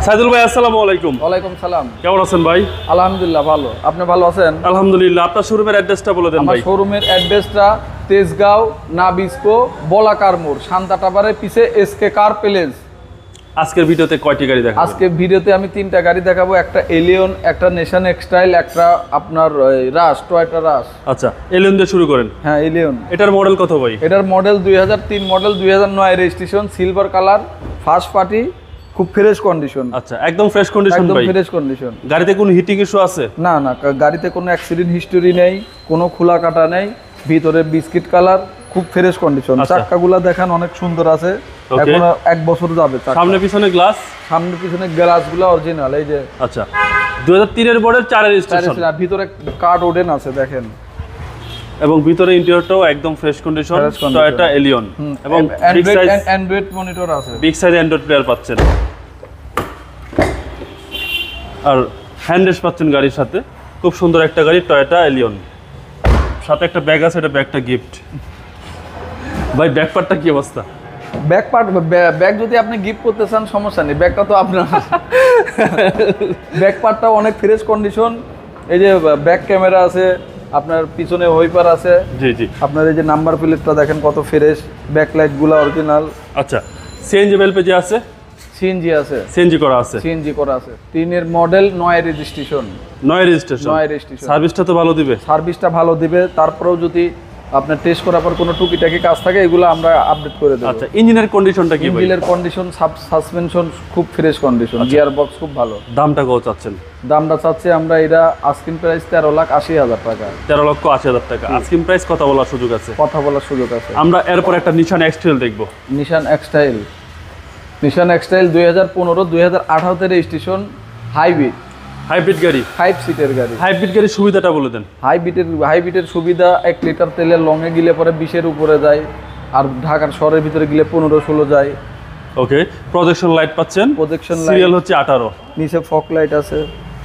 সাইদুল ভাই আসসালামু আলাইকুম। ওয়ালাইকুম সালাম। কেমন আছেন ভাই? আলহামদুলিল্লাহ ভালো। আপনি ভালো আছেন? আলহামদুলিল্লাহ। আপনার শোরুমের অ্যাড্রেসটা বলে দেন ভাই। আমার শোরুমের অ্যাড্রেসটা তেজগাঁও নাবিস্কো বলাকার মোড়, শান্তা টাওয়ারের পিছে এসকে কার প্যালেস। আজকের ভিডিওতে কয়টি গাড়ি দেখাবেন? আজকে ভিডিওতে আমি 3টা গাড়ি দেখাবো, একটা এলিয়ন, একটা নেশন এক্সটাইল, একটা আপনার রাশ, টয়োটা রাশ। আচ্ছা, এলিয়ন দিয়ে শুরু করেন। হ্যাঁ এলিয়ন। এটার মডেল কত ভাই? এটার model 2003 model, 2009 registration, silver colour, first party, খুব ফ্রেশ কন্ডিশন। আচ্ছা, একদম ফ্রেশ কন্ডিশন ভাই? একদম ফ্রেশ কন্ডিশন। গাড়িতে কোনো হিটিং ইস্যু আছে? না না, গাড়িতে কোনো অ্যাক্সিডেন্ট হিস্টোরি নেই, কোনো খোলা কাটা নেই, ভিতরে বিস্কিট কালার, খুব ফ্রেশ কন্ডিশন। চাক্কাগুলো দেখেন অনেক সুন্দর আছে, এখন 1 বছর যাবে। সামনে পিছনে গ্লাস? সামনে পিছনে গ্লাসগুলো অরিজিনাল। এই যে আচ্ছা, 2003 এর মডেল, 4 এর রেজিস্ট্রেশন, আর ভিতরে কার্ড ওডেন আছে দেখেন, এবং ভিতরে ইন্টেরিয়রটাও একদম ফ্রেশ কন্ডিশন। টয়োটা এলিয়ন, এবং অ্যান্ড্রয়েড মনিটর আছে, বিগ সাইজ অ্যান্ড্রয়েড প্লেয়ার পাচ্ছেন, আর হ্যান্ডরেস্ট পাচ্ছেন গাড়ির সাথে। খুব সুন্দর একটা গাড়ি, টয়োটা এলিয়ন। সাথে একটা ব্যাগ আছে, এটা ব্যাগটা গিফট। ভাই ব্যাক পার্টটা কি অবস্থা? ব্যাগ যদি আপনি গিফট করতে চান সমস্যা নেই, ব্যাগটা তো আপনার। ব্যাক পার্টটা অনেক ফ্রেশ কন্ডিশন। এই যে ব্যাক ক্যামেরা আছে, আপনার পিছনে হোইপার আছে। জি জি। আপনার এই যে নাম্বার প্লেটটা দেখেন কত ফ্রেশ, ব্যাক লাইটগুলো অরিজিনাল। আচ্ছা, সিএনজি এলপিজি আছে? সিএনজি আছে, সিএনজি করা আছে। সিএনজি করা আছে। 3 এর মডেল, 9 রেজিস্ট্রেশন। 9 রেজিস্ট্রেশন। 9 রেজিস্ট্রেশন। সার্ভিসটা তো ভালো দিবে? সার্ভিসটা ভালো দিবে, তারপরেও যদি আপনার টেস্ট করার পর কোনো টুকিটাকি কাজ থাকে এগুলো আমরা আপডেট করে দেব। আচ্ছা, ইঞ্জিনের কন্ডিশনটা কি ভাই? ইঞ্জিনের কন্ডিশন, সাসপেনশন খুব ফ্রেশ কন্ডিশন, গিয়ার বক্স খুব ভালো। দামটা কত চাচ্ছেন? দামটা চাচ্ছি আমরা, এটা আস্কিং প্রাইস 13,80,000 টাকা। 13,80,000 টাকা। আস্কিং প্রাইস কথা বলার সুযোগ আছে? কথা বলার সুযোগ আছে। আমরা এরপর একটা নিশান এক্সটাইল দেখব। নিশান এক্সটাইল। নিশান এক্সটাইল 2015 2018 তে রেজিস্ট্রেশন, হাইব্রিড গাড়ি, 5 সিটের গাড়ি। হাইব্রিড গাড়ির সুবিধাটা বলে দেন। হাইব্রিডের সুবিধা, 1 লিটার তেলে লংয়ে গিলে পরে 20-এর উপরে যায়, আর ঢাকার শহরের ভিতরে গিলে 15-16 যায়। ওকে, প্রজেকশন লাইট পাচ্ছেন, প্রজেকশন লাইট, সিরিয়াল হচ্ছে 18, নিচে ফগ লাইট আছে।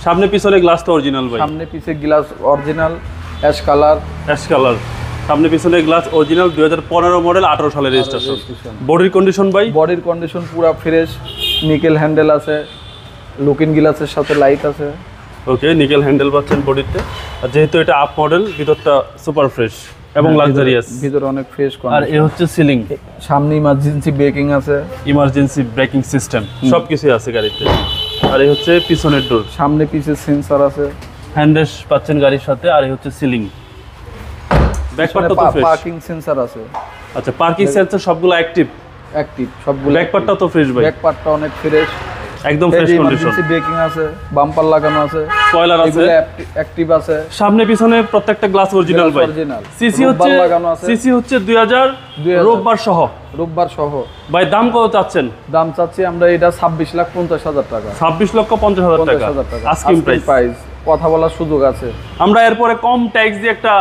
সামনে পিছনে গ্লাসটা অরিজিনাল ভাই? সামনে পিছে গ্লাস অরিজিনাল, অ্যাশ কালার। সামনে পিছনে গ্লাস অরিজিনাল, 2015 মডেল, 18 সালের রেজিস্ট্রেশন। বডির কন্ডিশন ভাই? বডির কন্ডিশন পুরো ফ্রেশ, নিকেল হ্যান্ডেল আছে, লুকিং গ্লাসের সাথে লাইট আছে। ওকে, নিকেল হ্যান্ডেল পাচ্ছেন বডিতে। আর যেহেতু এটা আপ মডেল, ভিতরটা সুপার ফ্রেশ এবং লাক্সারিয়াস, ভিতরে অনেক ফ্রেশ। আর এ হচ্ছে সিলিং। সামনে ইমার্জেন্সি ব্রেকিং আছে, ইমার্জেন্সি ব্রেকিং সিস্টেম সবকিছুই আছে গাড়িতে। আর এই হচ্ছে পিছনের ডোর, সামনে পিছে সেন্সর আছে, হ্যান্ডরেস্ট পাচ্ছেন গাড়ির সাথে। আর এই হচ্ছে সিলিং। ব্যাক পার্টটা তো ফ্রেশ। পার্কিং সেন্সর আছে। আচ্ছা, পার্কিং সেন্সর সবগুলো অ্যাক্টিভ সবগুলো। ব্যাক পার্টটা তো ফ্রেশ ভাই? ব্যাক পার্টটা অনেক ফ্রেশ, একদম ফ্রেশ কন্ডিশন। ইমার্জেন্সি ব্রেকিং আছে, বাম্পার লাগানো আছে, স্পয়লার আছে, এগুলো অ্যাক্টিভ আছে। সামনে পিছনে প্রত্যেকটা গ্লাস অরিজিনাল ভাই। সিসি হচ্ছে 2000 রোববার সহ ভাই। দাম কত চাচ্ছেন? দাম চাচ্ছি আমরা এটা 26,50,000 টাকা। 26,50,000 টাকা আস্কিং প্রাইস। কথা বলার সুযোগ আছে। আমরা এরপরে কম ট্যাক্স দিয়ে একটা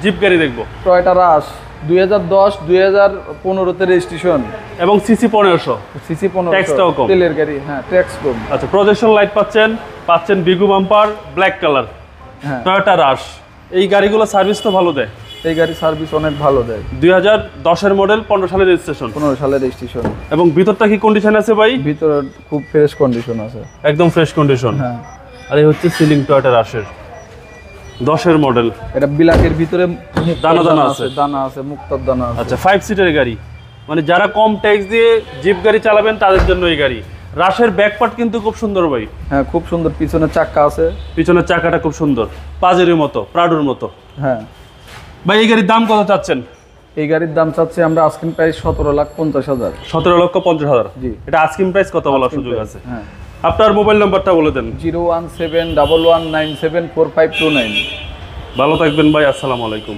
জিপ গাড়ি দেখব। টয়োটা রাশ 2010-2015 তে রেজিস্ট্রেশন, এবং সিসি 1500। সিসি 1500, ট্যাক্সটাও কম, তেলের গাড়ি। হ্যাঁ, ট্যাক্স কম। আচ্ছা, প্রজেকশন লাইট পাচ্ছেন বিগু বাম্পার, ব্ল্যাক কালার। হ্যাঁ, টয়োটা রাশ। এই গাড়িগুলো সার্ভিস তো ভালো দেয়? এই গাড়ি সার্ভিস অনেক ভালো দেয়। 2010 এর মডেল, 15 সালের রেজিস্ট্রেশন। 15 সালের রেজিস্ট্রেশন। এবং ভিতরটা কি কন্ডিশন আছে ভাই? ভিতরে খুব ফ্রেশ কন্ডিশন আছে, একদম ফ্রেশ কন্ডিশন। হ্যাঁ। আর এই হচ্ছে সিলিং টয়োটা রাশের 10 এর মডেল। এটা ব্ল্যাকের ভিতরে দানা আছে, মুক্তার দানা আছে। আচ্ছা, 5 সিটের গাড়ি, মানে যারা কম ট্যাক্স দিয়ে জিপ গাড়ি চালাবেন তাদের জন্য এই গাড়ি। রাশের ব্যাক পার্ট কিন্তু খুব সুন্দর ভাই। হ্যাঁ, খুব সুন্দর। পিছনের চাকা আছে, পিছনের চাকাটা খুব সুন্দর, পাজেরের মতো, প্রাডোর মতো। হ্যাঁ ভাই, এই গাড়ির দাম কত চাচ্ছেন? এই গাড়ির দাম চাচ্ছি আমরা আস্কিং প্রাইস 17,50,000। 17,50,000। জি। এটা আস্কিং প্রাইস, কথা বলার সুযোগ আছে। হ্যাঁ। আপনার মোবাইল নাম্বারটা বলে দেন। 01711974529। ভালো থাকবেন ভাই, আসসালামু আলাইকুম।